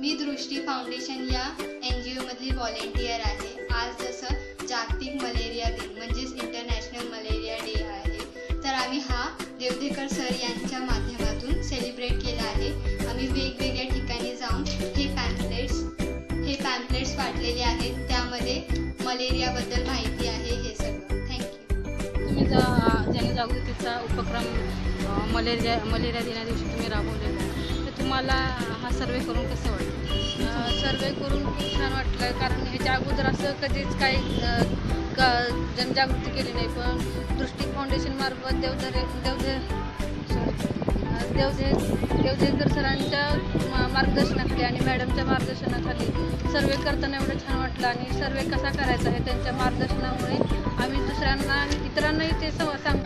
मी दृष्टी फाउंडेशन या NGO मधली व्हॉलेंटियर आहे. आज जसं जागतिक मलेरिया दिन म्हणजेच इंटरनॅशनल मलेरिया डे आहे, तर आम्ही हा देवधेकर सर यांच्या माध्यमातून सेलिब्रेट केला आहे. आम्ही वेगवेगळ्या ठिकाणी जाऊन हे पॅम्पलेट्स वाटलेले आहेत. त्यामध्ये मलेरियाबद्दल माहिती आहे. हे सगळं. थँक्यू. तुम्ही जनजागृतीचा उपक्रम मलेरिया दिना दिवशी तुम्ही राबवलेला, तर तुम्हाला हा सर्वे करून कसं वाटतं? सर्वे करून खूप छान वाटलं, कारण ह्याच्या अगोदर असं कधीच काही जनजागृती केली नाही. पण दृष्टी फाउंडेशन मार्फत देवधेकर सरांच्या मार्गदर्शनाखाली आणि मॅडमच्या मार्गदर्शनाखाली सर्वे करताना एवढं छान वाटलं. आणि सर्वे कसा करायचा आहे त्यांच्या मार्गदर्शनामुळे आम्ही इतरांनाही ते सांगू